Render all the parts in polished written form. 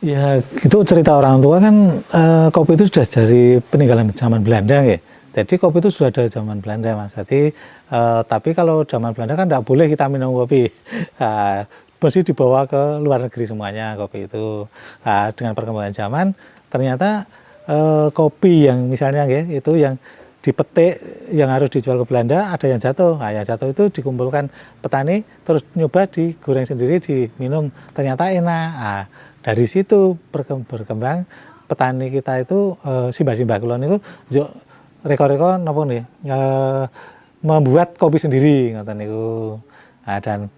Ya, itu cerita orang tua kan kopi itu sudah dari peninggalan zaman Belanda ya. Jadi kopi itu sudah ada zaman Belanda Mas. Jadi tapi kalau zaman Belanda kan tidak boleh kita minum kopi. Mesti dibawa ke luar negeri semuanya kopi itu. Dengan perkembangan zaman ternyata kopi yang misalnya ya itu yang dipetik yang harus dijual ke Belanda ada yang jatuh. Nah, yang jatuh itu dikumpulkan petani terus nyoba digoreng sendiri diminum ternyata enak. Nah, dari situ berkembang petani kita itu simbah-simbah kulon itu reko-reko napa nih membuat kopi sendiri ngoten niku. Nah, dan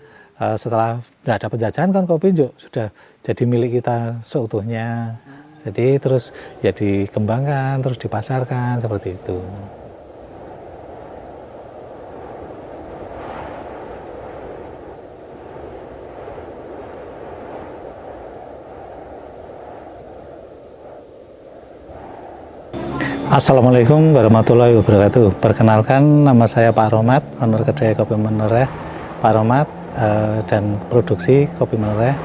setelah tidak ada penjajahan kan kopi sudah jadi milik kita seutuhnya. Jadi terus ya dikembangkan, terus dipasarkan seperti itu. Assalamualaikum warahmatullahi wabarakatuh. Perkenalkan, nama saya Pak Romat, owner kedai Kopi Menoreh Pak Romat dan produksi Kopi Menoreh.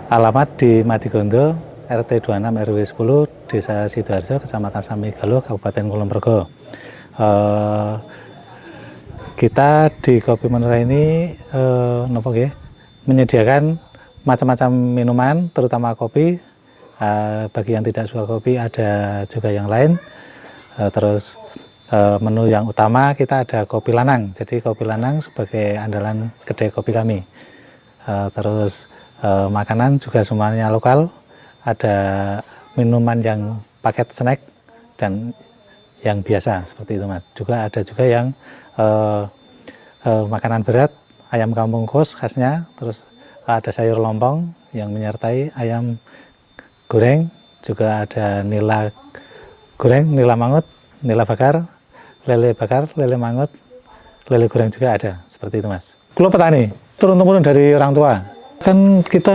Alamat di Matigondo, RT 26 RW 10, Desa Sidoarjo, Kecamatan Samigaluh, Kabupaten Kulon Progo. Kita di Kopi Menoreh ini menyediakan macam-macam minuman, terutama kopi. Bagi yang tidak suka kopi ada juga yang lain. Terus menu yang utama kita ada kopi lanang. Jadi kopi lanang sebagai andalan kedai kopi kami. Terus makanan juga semuanya lokal. Ada minuman yang paket snack dan yang biasa seperti itu Mas. Juga ada juga yang makanan berat, ayam kampung kos khasnya. Terus ada sayur lompong yang menyertai ayam goreng, juga ada nila goreng, nila mangut, nila bakar, lele mangut, lele goreng juga ada, seperti itu Mas. Kulo petani, turun-temurun dari orang tua. Kan kita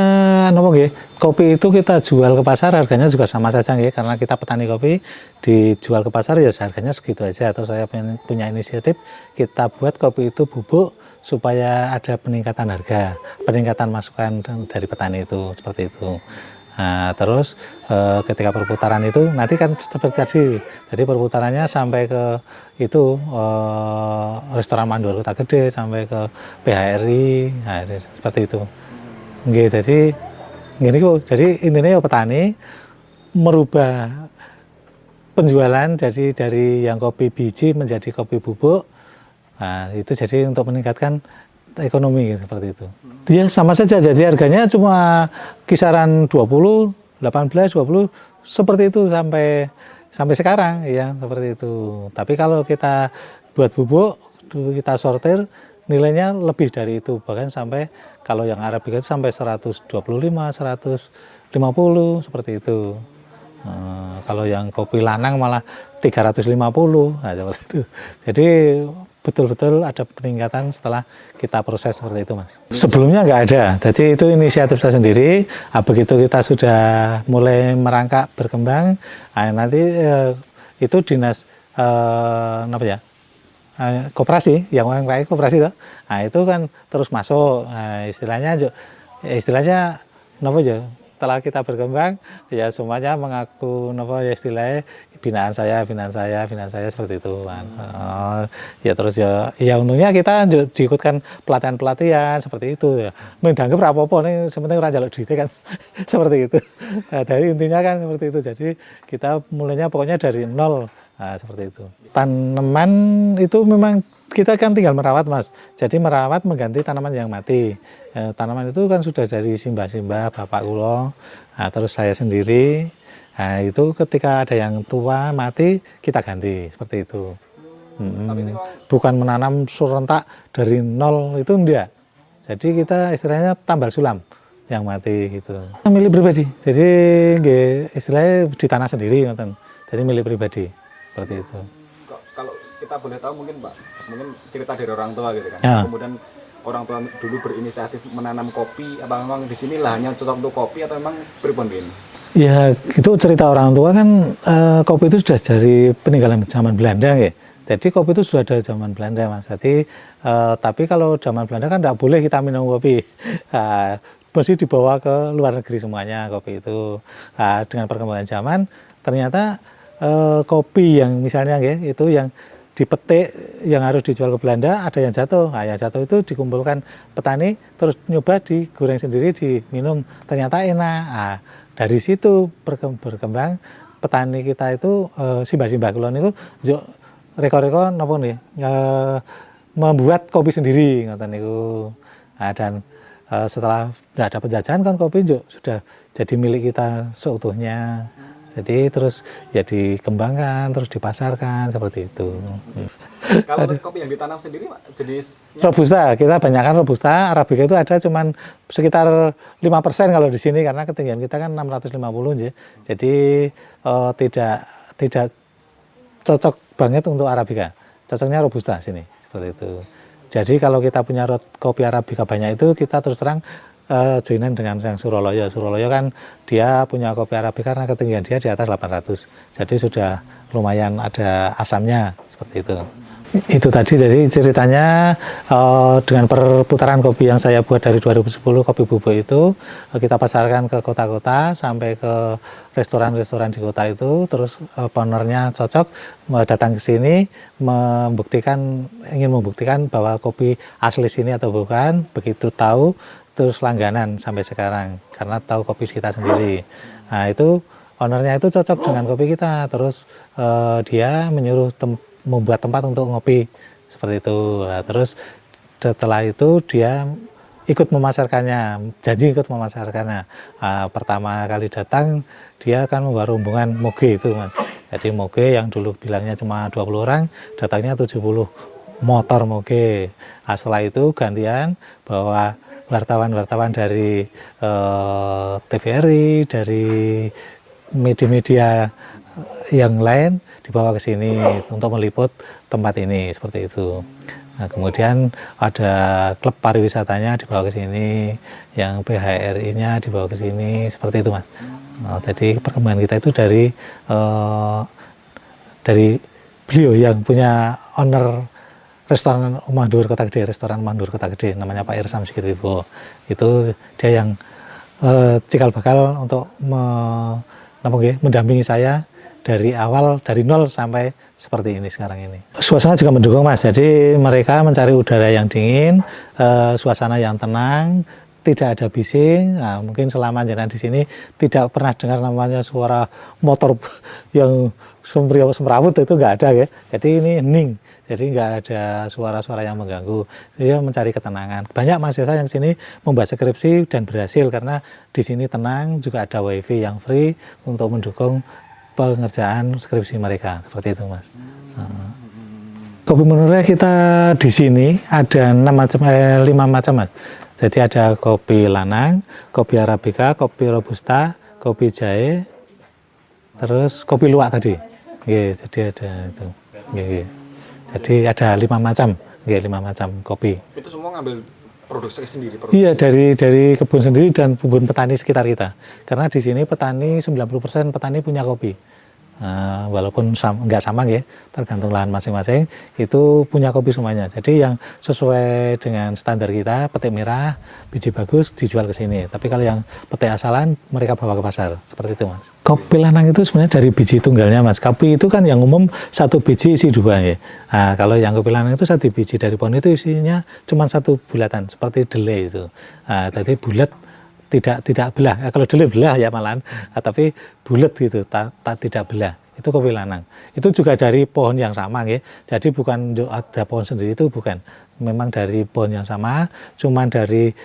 kopi itu kita jual ke pasar harganya juga sama saja nggih, karena kita petani kopi dijual ke pasar ya harganya segitu aja. Atau saya punya inisiatif kita buat kopi itu bubuk supaya ada peningkatan harga, peningkatan masukan dari petani itu, seperti itu. Nah, terus ketika perputaran itu nanti kan seperti tadi, jadi perputarannya sampai ke itu restoran Mandor Kota Gede sampai ke PHRI, nah, seperti itu. Nggih, jadi intinya ya petani merubah penjualan jadi dari yang kopi biji menjadi kopi bubuk. Nah, itu jadi untuk meningkatkan ekonomi seperti itu. Dia sama saja, jadi harganya cuma kisaran 20, 18, 20 seperti itu sampai sekarang ya, seperti itu. Tapi kalau kita buat bubuk, kita sortir nilainya lebih dari itu, bahkan sampai kalau yang Arabica itu sampai 125, 150 seperti itu. Kalau yang kopi lanang malah 350, nah, seperti itu. Jadi betul-betul ada peningkatan setelah kita proses seperti itu Mas. Sebelumnya nggak ada, jadi itu inisiatif saya sendiri. Begitu kita sudah mulai merangkak berkembang, nanti itu dinas koperasi, yang UMKM koperasi itu, itu kan terus masuk. Istilahnya setelah kita berkembang ya semuanya mengaku ya istilahnya binaan saya seperti itu kan. Ya terus ya untungnya kita diikutkan pelatihan seperti itu ya. Mendanggep apa-apa nih sebenarnya ora njaluk duitnya kan. Seperti itu. Nah, dari intinya kan seperti itu. Jadi kita mulainya pokoknya dari nol. Nah, seperti itu. Tanaman itu memang kita kan tinggal merawat Mas. Jadi merawat mengganti tanaman yang mati. Tanaman itu kan sudah dari simbah-simbah bapak kula. Nah, terus saya sendiri. Nah, itu ketika ada yang tua mati kita ganti seperti itu. Bukan menanam serentak dari nol itu enggak. Jadi kita istilahnya tambal sulam yang mati gitu. Milik pribadi. Jadi istilahnya di tanah sendiri ngoten. Jadi milik pribadi seperti itu. Kalau kita boleh tahu mungkin cerita dari orang tua gitu kan. Ya. Kemudian orang tua dulu berinisiatif menanam kopi, apa memang di sini lahannya cocok untuk kopi atau memang pripun ini? Ya, itu cerita orang tua kan kopi itu sudah dari peninggalan zaman Belanda ya. Jadi kopi itu sudah ada zaman Belanda Mas. Jadi tapi kalau zaman Belanda kan tidak boleh kita minum kopi. mesti dibawa ke luar negeri semuanya kopi itu. Nah, dengan perkembangan zaman ternyata kopi yang misalnya itu yang dipetik yang harus dijual ke Belanda ada yang jatuh. Nah, yang jatuh itu dikumpulkan petani terus nyoba digoreng sendiri diminum ternyata enak. Nah, dari situ berkembang petani kita itu simbah-simbah kulon itu reko-reko napa nih membuat kopi sendiri ngoten niku. Nah, dan setelah tidak ada penjajahan kan kopi juga sudah jadi milik kita seutuhnya. Jadi terus ya dikembangkan, terus dipasarkan seperti itu. Kalau kopi yang ditanam sendiri Pak, jenisnya? Robusta, kita banyakkan Robusta, Arabica itu ada cuman sekitar 5% kalau di sini karena ketinggian kita kan 650 ya. Jadi tidak cocok banget untuk Arabica. Cocoknya Robusta sini seperti itu. Jadi kalau kita punya kopi Arabica banyak itu kita terus terang joinan dengan yang Suroloyo. Suroloyo kan dia punya kopi Arabica karena ketinggian dia di atas 800. Jadi sudah lumayan ada asamnya seperti itu. Itu tadi jadi ceritanya dengan perputaran kopi yang saya buat dari 2010 kopi bubuk itu kita pasarkan ke kota-kota sampai ke restoran-restoran di kota itu, terus ownernya cocok datang ke sini ingin membuktikan bahwa kopi asli sini atau bukan, begitu tahu terus langganan sampai sekarang karena tahu kopi kita sendiri. Nah itu ownernya itu cocok dengan kopi kita, terus dia menyuruh membuat tempat untuk ngopi seperti itu. Nah, terus setelah itu dia ikut memasarkannya, janji ikut memasarkannya. Pertama kali datang dia akan membawa rombongan moge itu Mas. Jadi moge yang dulu bilangnya cuma 20 orang, datangnya 70 motor moge. Nah, setelah itu gantian bahwa wartawan-wartawan dari TVRI, dari media-media yang lain dibawa ke sini untuk meliput tempat ini seperti itu. Nah, kemudian ada klub pariwisatanya dibawa ke sini, yang PHRI-nya dibawa ke sini seperti itu Mas. Nah, jadi perkembangan kita itu dari beliau yang punya owner restoran Mandur Kota Gede, restoran Mandur Kota Gede, namanya Pak Irsam Sigitibo. Itu dia yang cikal bakal untuk mendampingi saya dari awal, dari nol sampai seperti ini sekarang ini. Suasana juga mendukung Mas, jadi mereka mencari udara yang dingin, suasana yang tenang, tidak ada bising. Nah, mungkin selama jalan di sini tidak pernah dengar namanya suara motor yang semrawut itu nggak ada ya. Jadi ini hening, jadi nggak ada suara-suara yang mengganggu. Dia mencari ketenangan. Banyak mahasiswa yang sini membaca skripsi dan berhasil karena di sini tenang, juga ada wifi yang free untuk mendukung pengerjaan skripsi mereka seperti itu Mas. Kopi Menure kita di sini ada 5 macam Mas. Jadi ada kopi lanang, kopi Arabica, kopi Robusta, kopi jahe, terus kopi luwak tadi. Jadi ada itu. Jadi ada 5 macam, 5 macam kopi. Itu semua ngambil produksi sendiri? Iya, dari kebun sendiri dan kebun petani sekitar kita. Karena di sini petani 90% petani punya kopi. Walaupun nggak sama ya, tergantung lahan masing-masing, itu punya kopi semuanya. Jadi yang sesuai dengan standar kita, petik merah, biji bagus dijual ke sini. Tapi kalau yang petik asalan, mereka bawa ke pasar. Seperti itu Mas. Kopi lanang itu sebenarnya dari biji tunggalnya Mas. Kopi itu kan yang umum satu biji isi 2 ya. Nah, kalau yang kopi lanang itu satu biji dari pohon itu isinya cuma 1 bulatan, seperti delai itu. Nah, tadi bulat, tidak belah. Kalau dulu belah ya malahan, tapi bulat gitu, tidak belah. Itu kopi lanang. Itu juga dari pohon yang sama ya. Jadi bukan ada pohon sendiri, itu bukan. Memang dari pohon yang sama, cuman dari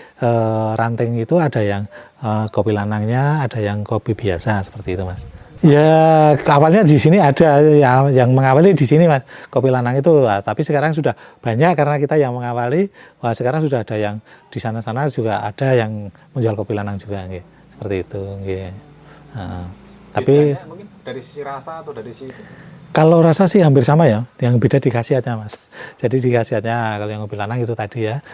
ranting itu ada yang kopi lanangnya, ada yang kopi biasa seperti itu Mas. Ya awalnya di sini ada yang mengawali di sini Mas, kopi lanang itu, tapi sekarang sudah banyak karena kita yang mengawali. Wah, sekarang sudah ada yang di sana-sana juga ada yang menjual kopi lanang juga, seperti itu. Tapi mungkin dari sisi rasa atau dari sisi kalau rasa sih hampir sama ya, yang beda di khasiatnya Mas. Jadi di khasiatnya kalau yang kopi lanang itu tadi ya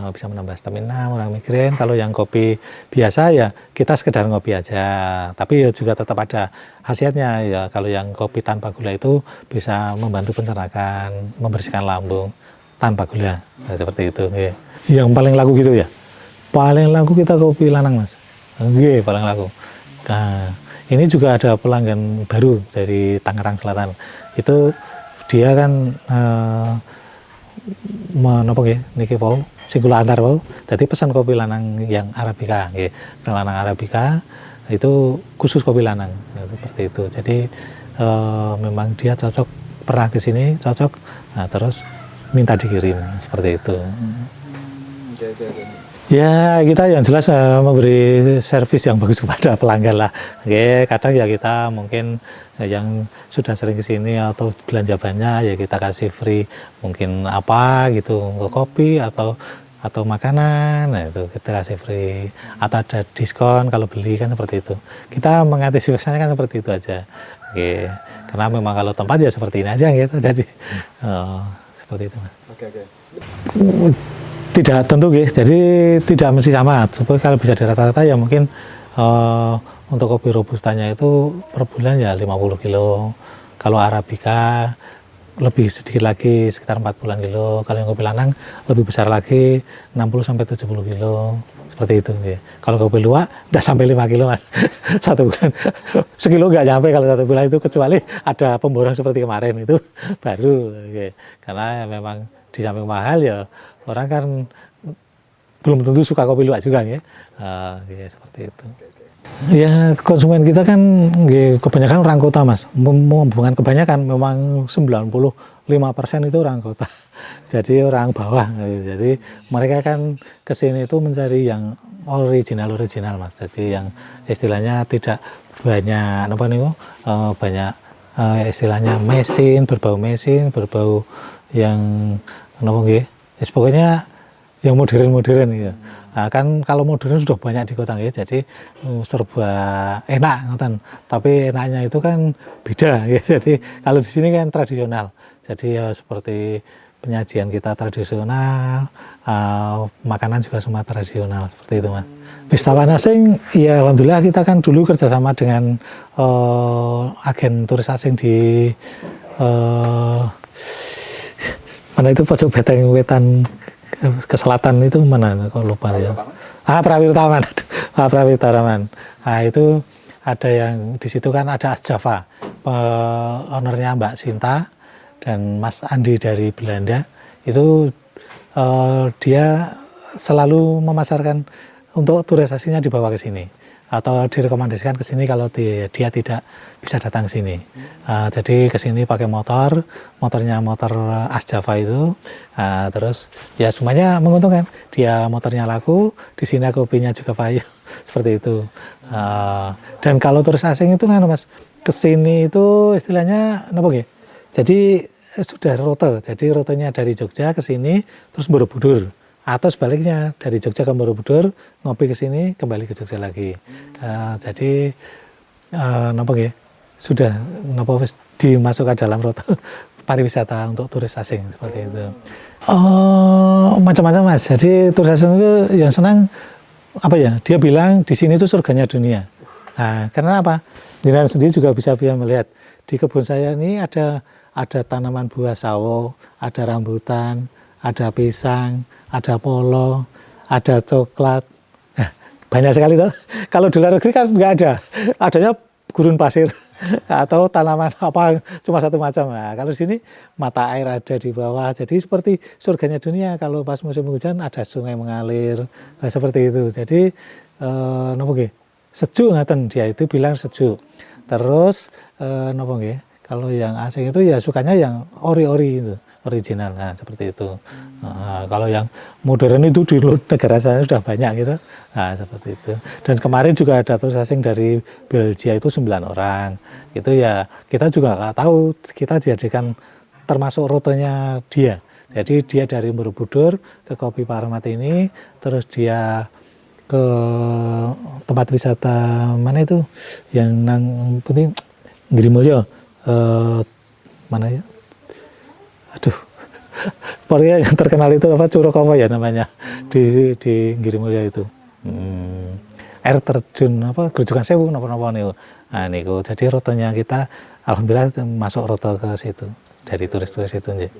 bisa menambah stamina, orang migrain. Kalau yang kopi biasa ya kita sekedar ngopi aja, tapi ya juga tetap ada khasiatnya ya. Kalau yang kopi tanpa gula itu bisa membantu pencernaan, membersihkan lambung tanpa gula, seperti itu. Ya. Yang paling laku gitu ya, Paling laku kita kopi lanang Mas. Nggih, paling laku. Nah, ini juga ada pelanggan baru dari Tangerang Selatan. Itu dia kan menapa nggih niki wau sing kula antar wau. Dadi pesan kopi lanang yang Arabica nggih. Lanang Arabica itu khusus kopi lanang seperti itu. Jadi memang dia cocok, pernah ke sini cocok, nah terus minta dikirim seperti itu. Ya kita yang jelas memberi servis yang bagus kepada pelanggan lah. Oke, kadang ya kita mungkin yang sudah sering kesini atau belanja banyak ya kita kasih free mungkin apa gitu untuk kopi atau makanan, nah itu kita kasih free atau ada diskon kalau beli kan seperti itu. Kita mengantisipasinya kan seperti itu aja. Oke, karena memang kalau tempat ya seperti ini aja gitu. Jadi seperti itu. Oke. Tidak tentu guys, jadi tidak mesti sama. Supaya kalau bisa dirata-rata ya mungkin untuk kopi robustanya itu per bulan ya 50 kilo. Kalau Arabica lebih sedikit lagi sekitar 40-an kilo. Kalau yang kopi lanang lebih besar lagi 60 sampai 70 kilo. Seperti itu. Ya. Kalau kopi luwak udah sampai 5 kilo Mas. Satu bulan. Sekilo nggak nyampe kalau satu bulan itu, kecuali ada pemborong seperti kemarin itu baru. Ya. Karena ya memang di samping mahal ya orang kan belum tentu suka kopi luwak juga ya. Ya seperti itu. Ya konsumen kita kan kebanyakan orang kota Mas. Bukan kebanyakan, memang 95% itu orang kota. Jadi orang bawah. Jadi mereka kan kesini itu mencari yang original Mas. Jadi yang istilahnya tidak banyak banyak istilahnya mesin, berbau yang pokoknya yang modern ya. Nah, kan kalau modern sudah banyak di kota ya, jadi serba enak ngoten. Tapi enaknya itu kan beda ya. Jadi kalau di sini kan tradisional. Jadi ya seperti penyajian kita tradisional, makanan juga semua tradisional seperti itu Mas. Wisatawan asing ya alhamdulillah kita kan dulu kerjasama dengan agen turis asing di mana itu pojok Beteng Wetan ke selatan itu mana kok lupa ya. Prawirtaman. Prawirtaman. Nah itu ada yang di situ kan ada Asjava, ownernya Mbak Sinta dan Mas Andi dari Belanda. Itu dia selalu memasarkan untuk turis asingnya dibawa ke sini atau direkomendasikan ke sini kalau dia tidak bisa datang ke sini. Jadi ke sini pakai motornya motor Asjava itu. Terus ya semuanya menguntungkan. Dia motornya laku, di sini kopinya juga payu. Seperti itu. Dan kalau turis asing itu kan Mas, ke sini itu istilahnya apa nggih? Jadi sudah rute. Jadi rutenya dari Jogja ke sini terus Borobudur. Atau sebaliknya dari Jogja ke Borobudur, ngopi ke sini, kembali ke Jogja lagi. Jadi sudah dimasukkan dalam rute pariwisata untuk turis asing seperti itu. Macam-macam Mas. Jadi turis asing itu yang senang dia bilang di sini itu surganya dunia. Nah, karena apa? Jenengan sendiri juga bisa melihat di kebun saya ini ada tanaman buah sawo, ada rambutan, ada pisang, ada polo, ada coklat, banyak sekali tuh. Kalau di luar negeri kan nggak ada, adanya gurun pasir atau tanaman cuma satu macam. Nah, kalau di sini mata air ada di bawah, jadi seperti surganya dunia. Kalau pas musim hujan ada sungai mengalir, seperti itu. Jadi sejuk ngaten, dia itu bilang sejuk. Terus kalau yang asing itu ya sukanya yang ori-ori itu, original, nah seperti itu. Kalau yang modern itu di negara saya sudah banyak gitu, nah seperti itu. Dan kemarin juga ada turis asing dari Belgia itu 9 orang. Itu ya kita juga nggak tahu, kita dijadikan termasuk rutenya dia. Jadi dia dari Borobudur ke Kopi Parmat ini, terus dia ke tempat wisata mana itu yang nang penting Girimulyo, mana ya? Aduh, pokoknya yang terkenal itu Curug apa ya namanya di Girimulyo itu. Air terjun Grojogan Sewu napa-napa niku. Nah niku jadi rutenya kita alhamdulillah masuk rute ke situ dari turis-turis itu nggih.